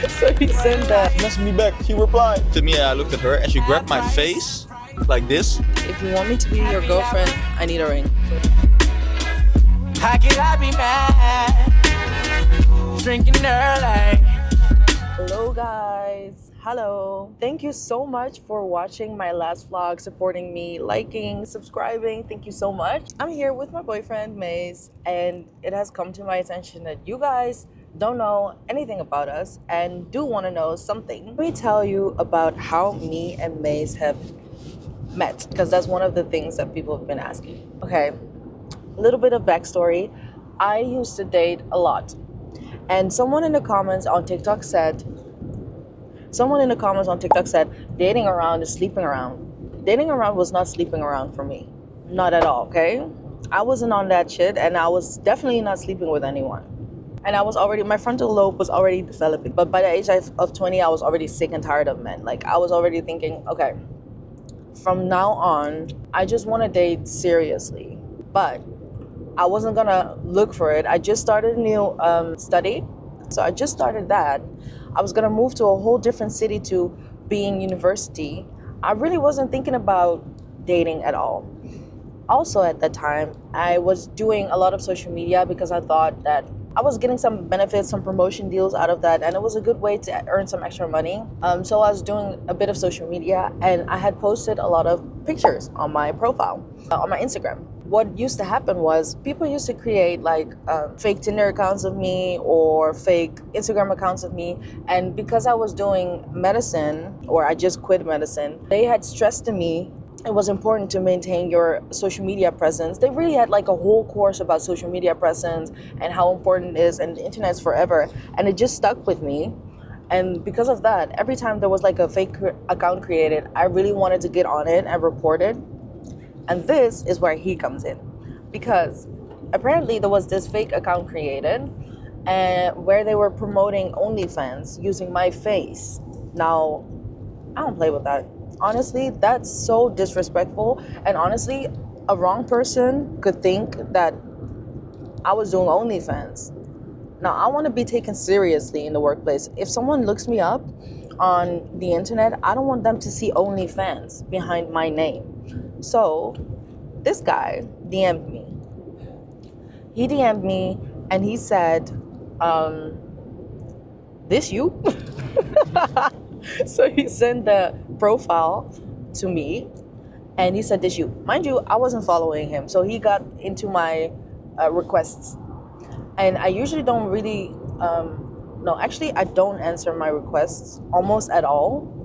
So he sent that. Message me back. She replied to me. I looked at her and she grabbed my face like this. If you want me to be your girlfriend, I need a ring. How can I be mad? Drinking early. Hello guys, hello. Thank you so much for watching my last vlog, supporting me, liking, subscribing. Thank you so much. I'm here with my boyfriend Maze, and it has come to my attention that you guys don't know anything about us and do want to know something. Let me tell you about how me and Maze have met, because that's one of the things that people have been asking. Okay, a little bit of backstory. I used to date a lot, and someone in the comments on TikTok said dating around is sleeping around. Dating around was not sleeping around for me. Not at all, okay? I wasn't on that shit, and I was definitely not sleeping with anyone. And my frontal lobe was already developing. But by the age of 20, I was already sick and tired of men. Like, I was already thinking, okay, from now on, I just want to date seriously. But I wasn't gonna look for it. I just started a new study. So I just started that. I was gonna move to a whole different city to be in university. I really wasn't thinking about dating at all. Also at that time, I was doing a lot of social media because I thought that I was getting some benefits, some promotion deals out of that, and it was a good way to earn some extra money. So I was doing a bit of social media, and I had posted a lot of pictures on my profile, on my Instagram. What used to happen was people used to create like fake Tinder accounts of me or fake Instagram accounts of me. And because I was doing medicine, or I just quit medicine, they had stressed to me it was important to maintain your social media presence. They really had like a whole course about social media presence and how important it is, and the internet's forever. And it just stuck with me. And because of that, every time there was like a fake account created, I really wanted to get on it and report it. And this is where he comes in, because apparently there was this fake account created and where they were promoting OnlyFans using my face. Now, I don't play with that. Honestly, that's so disrespectful. And honestly, a wrong person could think that I was doing OnlyFans. Now, I want to be taken seriously in the workplace. If someone looks me up on the internet, I don't want them to see OnlyFans behind my name. So this guy DM'd me. He DM'd me and he said, this you? So he sent the profile to me and he said, this you. Mind you, I wasn't following him. So he got into my requests. And I usually don't really, I don't answer my requests almost at all.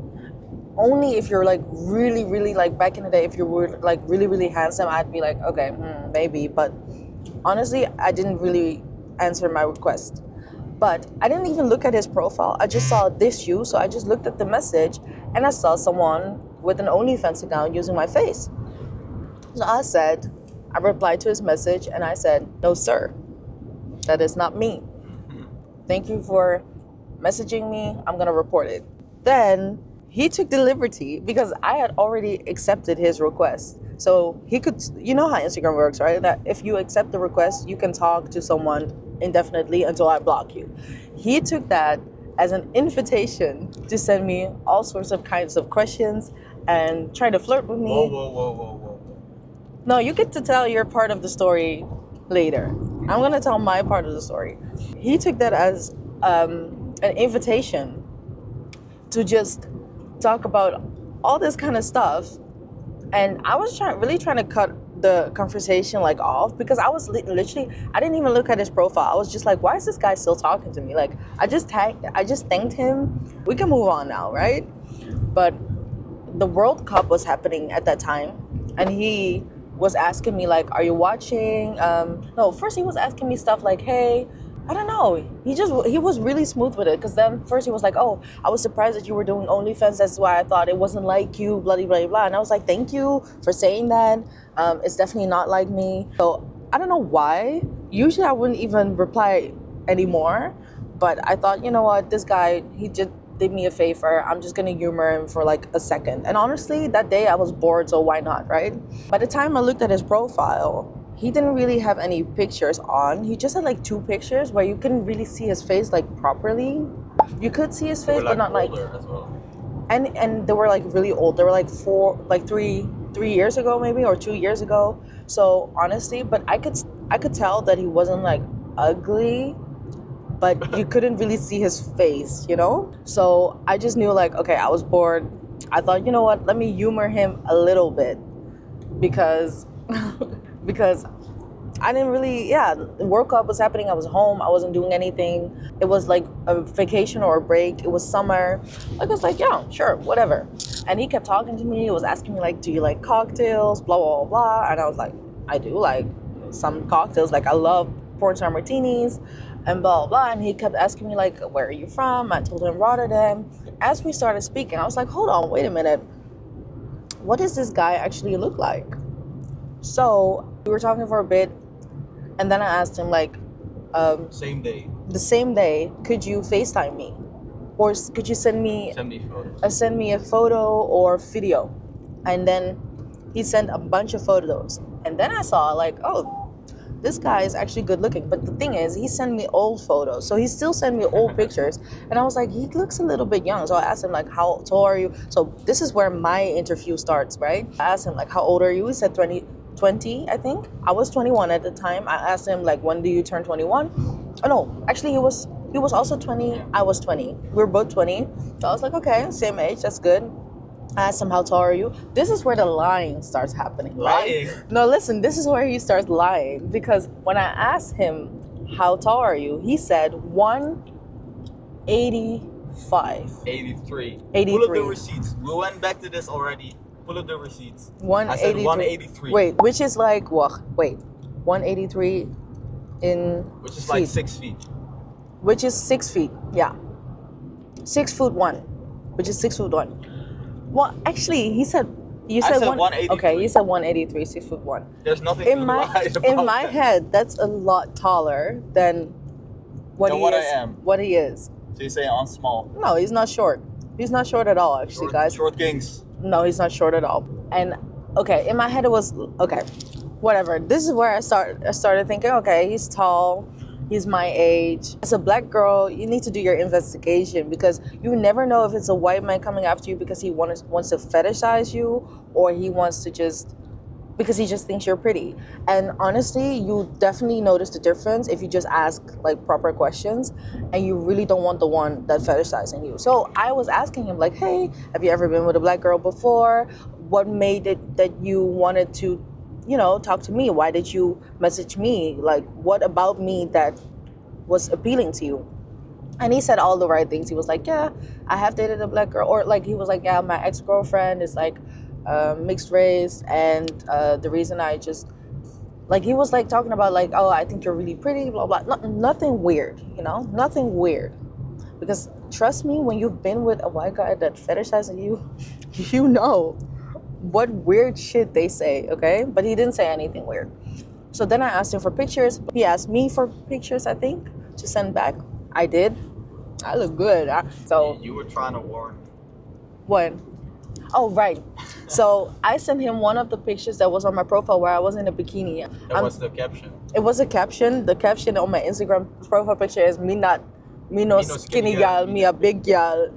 Only if you're like really, really, like back in the day, if you were like really, really handsome, I'd be like, okay, maybe. But honestly, I didn't really answer my request. But I didn't even look at his profile. I just saw this you. So I just looked at the message and I saw someone with an OnlyFans account using my face. So I replied to his message and I said, no, sir, that is not me. Thank you for messaging me. I'm going to report it. Then he took the liberty, because I had already accepted his request. So he could, you know how Instagram works, right? That if you accept the request, you can talk to someone indefinitely until I block you. He took that as an invitation to send me all sorts of kinds of questions and try to flirt with me. Whoa. No, you get to tell your part of the story later. I'm going to tell my part of the story. He took that as an invitation to just talk about all this kind of stuff. And I was really trying to cut the conversation like off, because I was literally, I didn't even look at his profile. I was just like, why is this guy still talking to me? Like, I just thanked him. We can move on now, right? But the World Cup was happening at that time, and he was asking me like, are you watching? First he was asking me stuff like, hey, I don't know. He was really smooth with it, because then first he was like, oh, I was surprised that you were doing OnlyFans. That's why I thought it wasn't like you, blah, blah, blah, blah. And I was like, thank you for saying that. It's definitely not like me. So I don't know why. Usually I wouldn't even reply anymore. But I thought, you know what, this guy, he just did me a favor. I'm just going to humor him for like a second. And honestly, that day I was bored, so why not, right? By the time I looked at his profile, he didn't really have any pictures on. He just had like 2 pictures where you couldn't really see his face like properly. You could see his They face, were, but not like. older as well. And they were like really old. They were like 3 years ago maybe, or 2 years ago. So honestly, but I could tell that he wasn't like ugly, but you couldn't really see his face, you know? So I just knew like, okay, I was bored. I thought, you know what, let me humor him a little bit because because I didn't really, the World Cup was happening. I was home. I wasn't doing anything. It was like a vacation or a break. It was summer. I was like, yeah, sure, whatever. And he kept talking to me. He was asking me like, do you like cocktails? Blah, blah, blah, blah. And I was like, I do like some cocktails. Like I love pornstar martinis and blah, blah, blah. And he kept asking me like, where are you from? I told him Rotterdam. As we started speaking, I was like, hold on, wait a minute. What does this guy actually look like? So we were talking for a bit. And then I asked him like, Same day. the same day, could you FaceTime me? Or could you send me a photo or video? And then he sent a bunch of photos. And then I saw like, oh, this guy is actually good looking. But the thing is, he sent me old photos. So he still sent me old pictures. And I was like, he looks a little bit young. So I asked him like, how tall are you? So this is where my interview starts, right? I asked him like, how old are you? He said 20, I think. I was 21 at the time. I asked him like, when do you turn 21? Oh no, actually he was also 20. I was 20. We were both 20. So I was like, okay, same age, that's good. I asked him, how tall are you? This is where the lying starts happening, right? Lying? No, listen, this is where he starts lying. Because when I asked him, how tall are you? He said 185. 83. 83. Pull up the receipts. We went back to this already. Pull up the receipts. 183. I said 183. Wait, which is like what? Wait, 183 in Which is feet. like 6 feet. Which is 6 feet. Yeah, 6'1", which is 6'1". Well, actually, he said. You I said said 183. 183. Okay, you said 183, 6'1". There's nothing In to my lie about in my that. head, that's a lot taller than what Than he what I is. am. What he is. So you say I'm small. No, he's not short. He's not short at all, actually, guys. Short kings. No, he's not short at all. And okay, in my head it was okay, whatever. This is where I started thinking, okay, he's tall, he's my age. As a black girl, you need to do your investigation because you never know if it's a white man coming after you because he wants to fetishize you, or he wants to because he just thinks you're pretty. And honestly, you definitely notice the difference if you just ask like proper questions and you really don't want the one that fetishizing you. So I was asking him like, hey, have you ever been with a black girl before? What made it that you wanted to, talk to me? Why did you message me? Like, what about me that was appealing to you? And he said all the right things. He was like, yeah, I have dated a black girl. Or like, he was like, yeah, my ex-girlfriend is like, mixed race, and the reason I just he was like talking about like, oh, I think you're really pretty, blah blah. Nothing weird, nothing weird. Because trust me, when you've been with a white guy that fetishizes you, you know what weird shit they say, okay? But he didn't say anything weird. So then I asked him for pictures. He asked me for pictures, I think, to send back. I did. I look good. So You were trying to warn. what? Oh, right. So I sent him one of the pictures that was on my profile where I was in a bikini. That was the caption. It was a caption. The caption on my Instagram profile picture is me no skinny gal, me a big gal.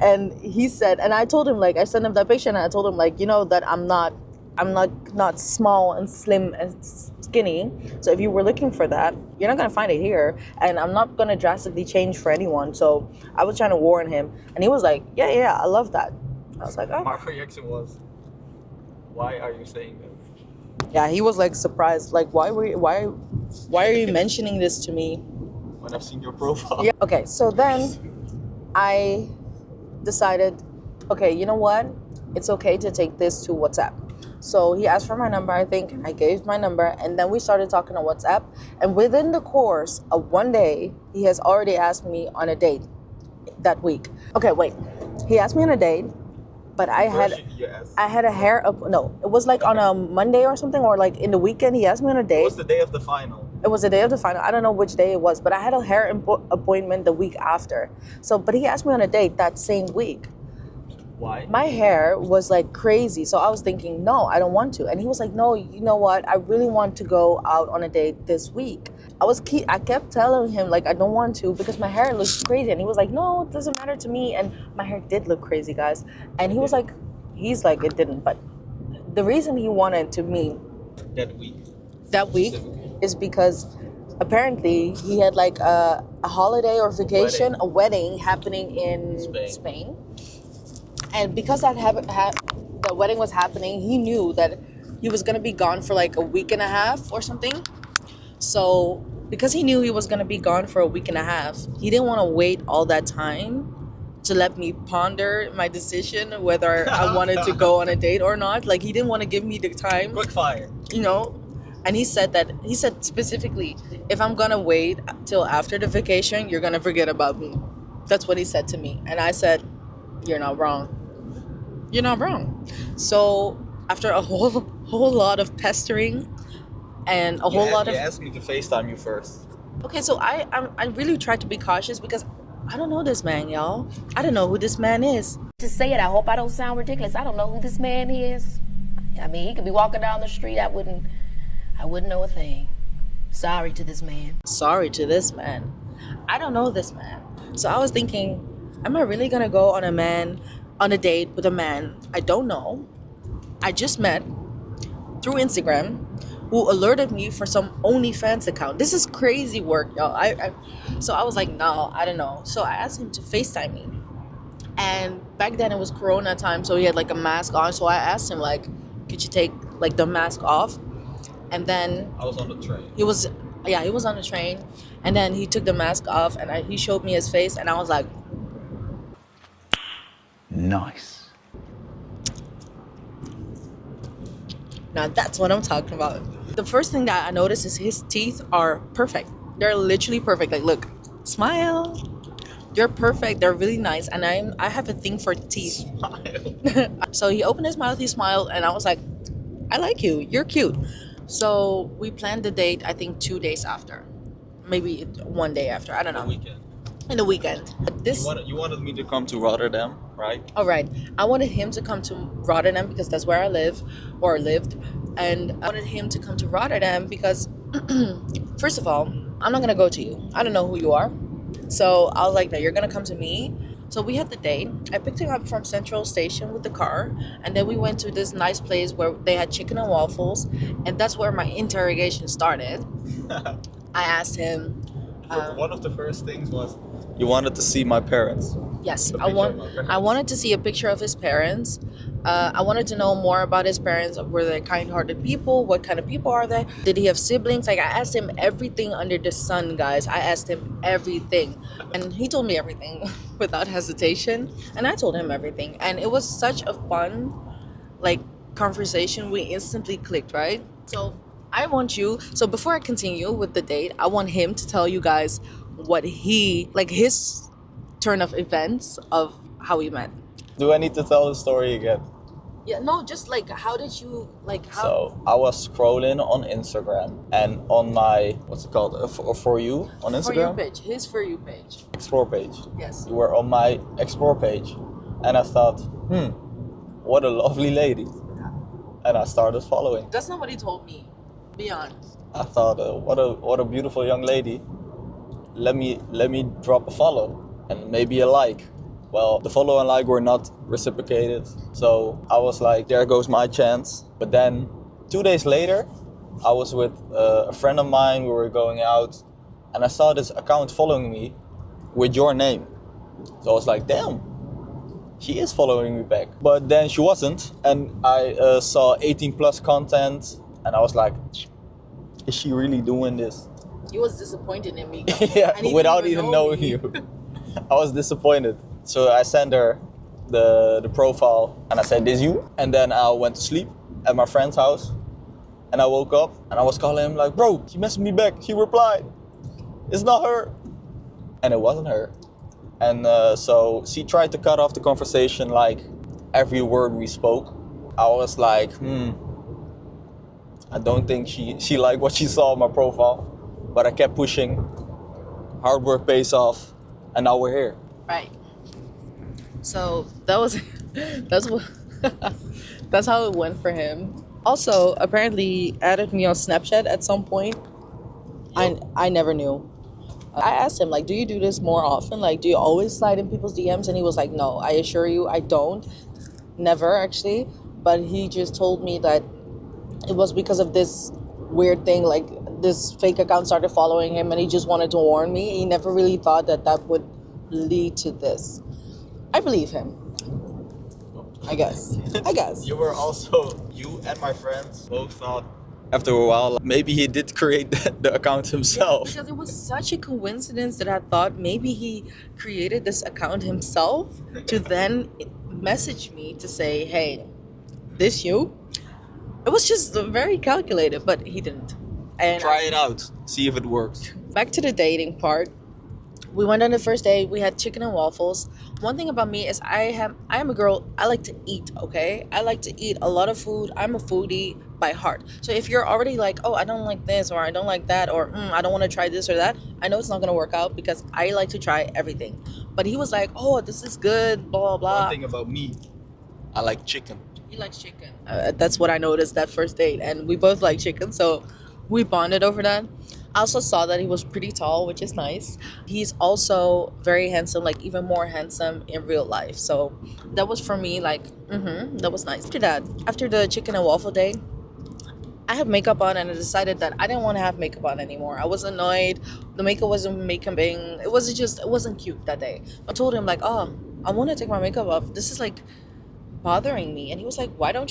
And he said, and I told him like, I sent him that picture and I told him like, that I'm not small and slim and skinny. So if you were looking for that, you're not gonna find it here. And I'm not gonna drastically change for anyone. So I was trying to warn him, and he was like, yeah, I love that. I was like, oh. My reaction was, why are you saying that? Yeah, he was like surprised. Like, why are you mentioning this to me? When I've seen your profile. Yeah. Okay, so then I decided, okay, you know what? It's okay to take this to WhatsApp. So he asked for my number, I think. I gave my number, and then we started talking on WhatsApp. And within the course of one day, he has already asked me on a date that week. Okay, wait. He asked me on a date. But I had a hair up. No, it was like on a Monday or something, or like in the weekend. He asked me on a date. It was the day of the final. It was the day of the final. I don't know which day it was, but I had a hair appointment the week after. So, but he asked me on a date that same week. Why? My hair was like crazy, so I was thinking, no, I don't want to. And he was like, no, you know what? I really want to go out on a date this week. I kept telling him like I don't want to because my hair looks crazy, and he was like, no, it doesn't matter to me. And my hair did look crazy, guys. And he's like it didn't. But the reason he wanted to meet that week is because apparently he had like a holiday or vacation, a wedding happening in Spain. And because the wedding was happening, he knew that he was gonna be gone for like a week and a half or something. So because he knew he was gonna be gone for a week and a half, he didn't want to wait all that time to let me ponder my decision whether I wanted to go on a date or not. Like he didn't want to give me the time. Quick fire. You know. And he said specifically, if I'm gonna wait till after the vacation, you're gonna forget about me. That's what he said to me. And I said, you're not wrong. You're not wrong. So after a whole lot of pestering and a whole lot of... You asked me to FaceTime you first. Okay, so I really tried to be cautious because I don't know this man, y'all. I don't know who this man is. To say it, I hope I don't sound ridiculous. I don't know who this man is. I mean, he could be walking down the street. I wouldn't know a thing. Sorry to this man. Sorry to this man. I don't know this man. So I was thinking, am I really gonna go on a date with a man I don't know, I just met through Instagram, who alerted me for some OnlyFans account? This is crazy work, y'all. So I was like, no, I don't know. So I asked him to FaceTime me. And back then it was Corona time, so he had like a mask on. So I asked him like, could you take like the mask off? And then I was on the train. He was on the train, and then he took the mask off, and he showed me his face, and I was like, nice. Now that's what I'm talking about. The first thing that I noticed is his teeth are perfect. They're literally perfect. Like, look, smile. They're perfect. They're really nice, and I have a thing for teeth. Smile. So he opened his mouth, he smiled, and I was like, I like you. You're cute. So we planned the date, I think 2 days after. Maybe 1 day after. I don't know. In the weekend. You wanted me to come to Rotterdam, right? All right. I wanted him to come to Rotterdam because that's where I lived. And I wanted him to come to Rotterdam because, first of all, I'm not going to go to you. I don't know who you are. So I was like, no, you're going to come to me. So we had the date. I picked him up from Central Station with the car, and then we went to this nice place where they had chicken and waffles, and that's where my interrogation started. I asked him. One of the first things was you wanted to see my parents. Yes, I wanted to see a picture of his parents. I wanted to know more about his parents. Were they kind-hearted people? What kind of people are they? Did he have siblings? Like, I asked him everything under the sun, guys. I asked him everything. And he told me everything without hesitation. And I told him everything. And it was such a fun, like, conversation. We instantly clicked, right? So so before I continue with the date, I want him to tell you guys what his turn of events of how we met. Do I need to tell the story again? Yeah, no, just like, how did you, like, how? So I was scrolling on Instagram, and on my, what's it called, For You on Instagram? For You page, his For You page. Explore page. Yes. You were on my Explore page, and I thought, what a lovely lady. And I started following. That's not what he told me. Be honest. I thought, what a beautiful young lady. Let me drop a follow and maybe a like. Well, the follow and like were not reciprocated, so I was like, there goes my chance. But then 2 days later, I was with a friend of mine. We were going out, and I saw this account following me with your name. So I was like, damn, she is following me back. But then she wasn't, and I saw 18 plus content, and I was like, is she really doing this? He was disappointed in me. Yeah, without even knowing you. I was disappointed. So I sent her the profile, and I said, this you? And then I went to sleep at my friend's house, and I woke up, and I was calling him like, bro, she messaged me back. She replied, it's not her. And it wasn't her. And so she tried to cut off the conversation, like every word we spoke. I was like, I don't think she liked what she saw on my profile. But I kept pushing. Hard work pays off, and now we're here. Right. So that's how it went for him. Also, apparently, he added me on Snapchat at some point. I never knew. I asked him, like, do you do this more often? Like, do you always slide in people's DMs? And he was like, no, I assure you, I don't. Never, actually. But he just told me that it was because of this weird thing, like, this fake account started following him and he just wanted to warn me. He never really thought that that would lead to this. I believe him. I guess. You were also, you and my friends both thought after a while, maybe he did create the account himself. Because it was such a coincidence that I thought maybe he created this account himself to then message me to say, hey, this you? It was just very calculated, but he didn't. And Try it out, see if it works. back to the dating part. We went on the first date. We had chicken and waffles. One thing about me is I am a girl. I like to eat, okay? I like to eat a lot of food. I'm a foodie by heart. So if you're already like, oh, I don't like this or I don't like that or I don't want to try this or that, I know it's not going to work out because I like to try everything. But he was like, oh, this is good, blah, blah, blah. One thing about me, I like chicken. He likes chicken. That's what I noticed that first date. And we both like chicken, so we bonded over that. I also saw that he was pretty tall, which is nice. He's also very handsome, like even more handsome in real life. So that was for me like, that was nice. After that, after the chicken and waffle day, I had makeup on and I decided that I didn't want to have makeup on anymore. I was annoyed. The makeup wasn't makeuping. It wasn't cute that day. I told him like, oh, I want to take my makeup off. This is like bothering me. And he was like, why don't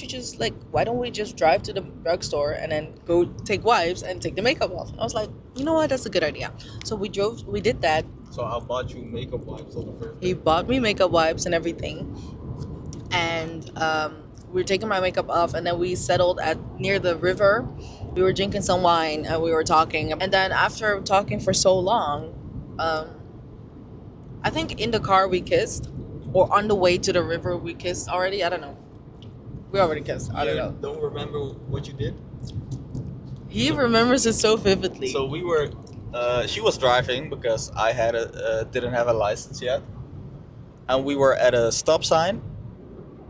we just drive to the drugstore and then go take wipes and take the makeup off? And I was like, you know what, that's a good idea. So we did that. So I bought you makeup wipes on the first day. He bought me makeup wipes and everything. And we were taking my makeup off and then we settled at near the river. We were drinking some wine and we were talking. And then after talking for so long, I think in the car we kissed. Or on the way to the river, we kissed already. I don't know. We already kissed. I don't know. Don't remember what you did? He remembers it so vividly. So we were, she was driving because I didn't have a license yet. And we were at a stop sign.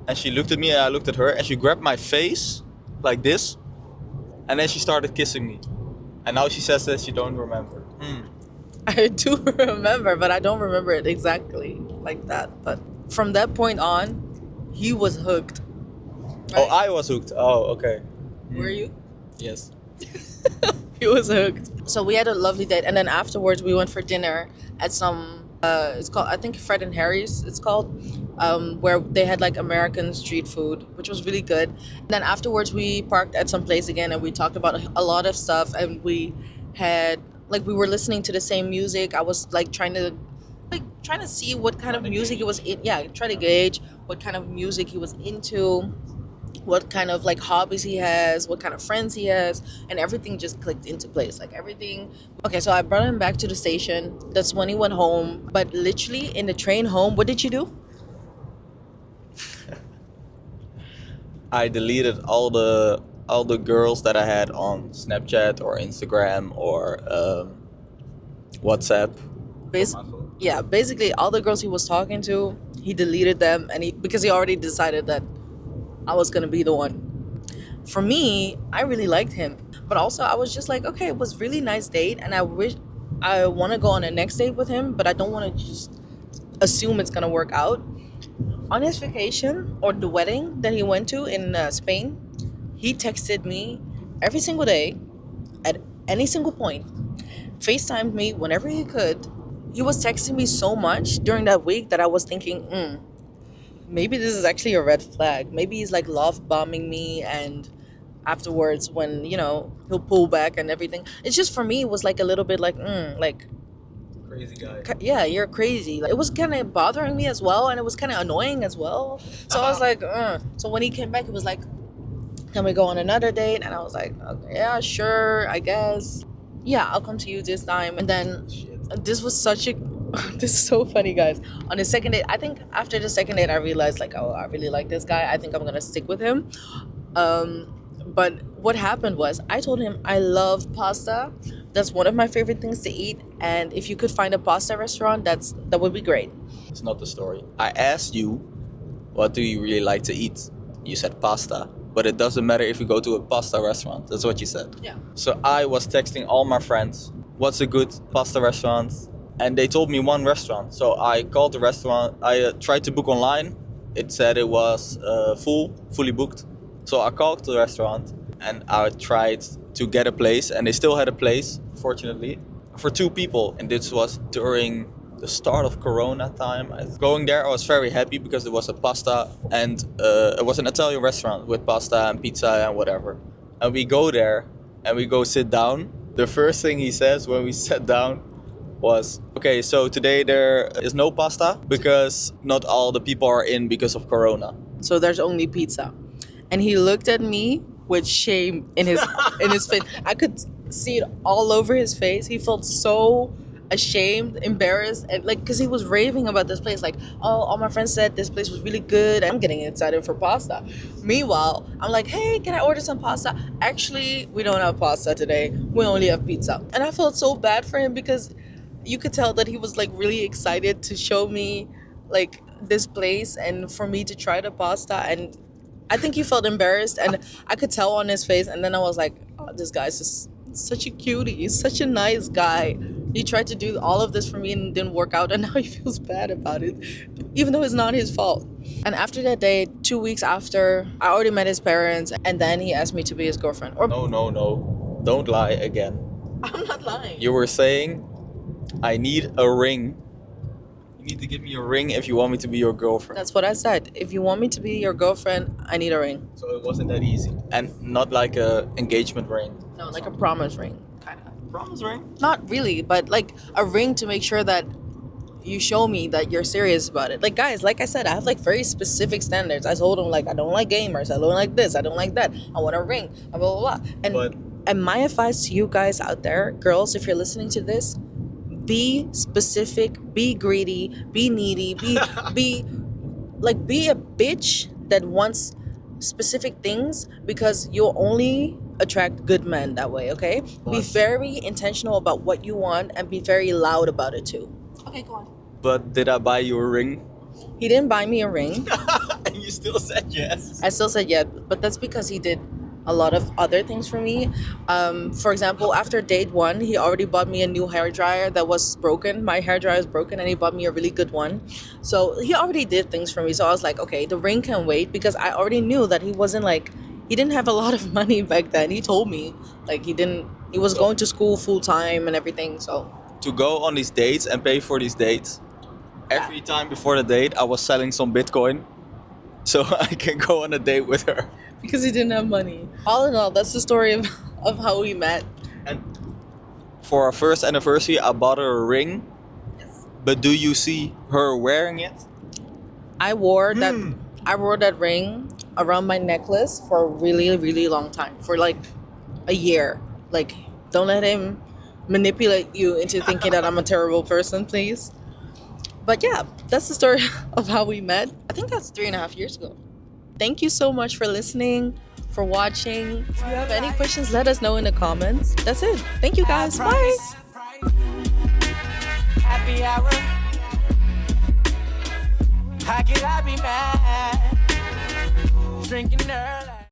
And she looked at me and I looked at her. And she grabbed my face like this. And then she started kissing me. And now she says that she don't remember. I do remember, but I don't remember it exactly like that. But from that point on, he was hooked. Right? Oh, I was hooked. Oh, okay. Were you? Yes. He was hooked. So we had a lovely date, and then afterwards we went for dinner at some. It's called, I think, Fred and Harry's. It's called, where they had like American street food, which was really good. And then afterwards we parked at some place again, and we talked about a lot of stuff, and we had. Like we were listening to the same music. I was like trying to see what kind of music he was in. Yeah, try to gauge what kind of music he was into, what kind of like hobbies he has, what kind of friends he has, and everything just clicked into place. Like everything. Okay, so I brought him back to the station. That's when he went home. But literally in the train home, what did you do? I deleted all the girls that I had on Snapchat or Instagram or WhatsApp. Basically all the girls he was talking to, he deleted them, and because he already decided that I was gonna be the one. For me, I really liked him, but also I was just like, okay, it was really nice date, and I want to go on a next date with him, but I don't want to just assume it's gonna work out. On his vacation or the wedding that he went to in Spain, he texted me every single day, at any single point, FaceTimed me whenever he could. He was texting me so much during that week that I was thinking, maybe this is actually a red flag. Maybe he's like love bombing me, and afterwards when, he'll pull back and everything. It's just, for me, it was like a little bit like, Crazy guy. yeah, you're crazy. Like, it was kind of bothering me as well, and it was kind of annoying as well. So I was like, So when he came back, he was like, can we go on another date? And I was like, okay, yeah, sure, I guess. Yeah, I'll come to you this time. And then this was this is so funny, guys. On the second date, I think after the second date, I realized like, oh, I really like this guy. I think I'm going to stick with him. But what happened was I told him I love pasta. That's one of my favorite things to eat. And if you could find a pasta restaurant, that would be great. It's not the story. I asked you, what do you really like to eat? You said pasta. But it doesn't matter if you go to a pasta restaurant. That's what you said. Yeah. So I was texting all my friends what's a good pasta restaurant? And they told me one restaurant. So I called the restaurant. I tried to book online. It said it was fully booked. So I called the restaurant and I tried to get a place, and they still had a place, fortunately, for 2 people. And this was during the start of Corona time. Going there, I was very happy because it was a pasta and it was an Italian restaurant with pasta and pizza and whatever. And we go there and we go sit down. The first thing he says when we sat down was, okay, so today there is no pasta because not all the people are in because of Corona. So there's only pizza. And he looked at me with shame in his face. I could see it all over his face. He felt so ashamed, embarrassed, and like, because he was raving about this place, like, oh, all my friends said this place was really good. I'm getting excited for pasta. Meanwhile, I'm like, hey, can I order some pasta? Actually, we don't have pasta today. We only have pizza. And I felt so bad for him because you could tell that he was like really excited to show me like this place and for me to try the pasta, and I think he felt embarrassed, and I could tell on his face. And then I was like, oh, this guy's just such a cutie. He's such a nice guy. He tried to do all of this for me and it didn't work out, and now he feels bad about it, even though it's not his fault. And after that day, 2 weeks after, I already met his parents, and then he asked me to be his girlfriend. Or No. Don't lie again. I'm not lying. You were saying, I need a ring. You need to give me a ring if you want me to be your girlfriend. That's what I said. If you want me to be your girlfriend, I need a ring. So it wasn't that easy. And not like a engagement ring. No, like a promise ring, kind of. Promise ring? Not really, but like a ring to make sure that you show me that you're serious about it. Like, guys, like I said, I have like very specific standards. I told him, like, I don't like gamers, I don't like this, I don't like that, I want a ring, blah blah blah. And my advice to you guys out there, girls, if you're listening to this, be specific, be greedy, be needy, be a bitch that wants specific things, because you'll only attract good men that way, okay? Be very intentional about what you want and be very loud about it too. Okay, go on. But did I buy you a ring? He didn't buy me a ring. And you still said yes. I still said yeah, but that's because he did a lot of other things for me. For example, after date 1, he already bought me a new hair dryer that was broken. My hair dryer is broken, and he bought me a really good one. So he already did things for me. So I was like, okay, the ring can wait, because I already knew that he didn't have a lot of money back then. He told me, like, he was going to school full time and everything. So to go on these dates and pay for these dates, every time before the date, I was selling some Bitcoin so I can go on a date with her. Because he didn't have money. All in all, that's the story of how we met. And for our first anniversary, I bought her a ring. Yes. But do you see her wearing it? I wore that ring around my necklace for a really, really long time. For like a year. Like, don't let him manipulate you into thinking that I'm a terrible person, please. But yeah, that's the story of how we met. I think that's 3.5 years ago. Thank you so much for listening, for watching. If you have any questions, let us know in the comments. That's it. Thank you guys. Bye. Happy hour. How could I be mad? Drinking early.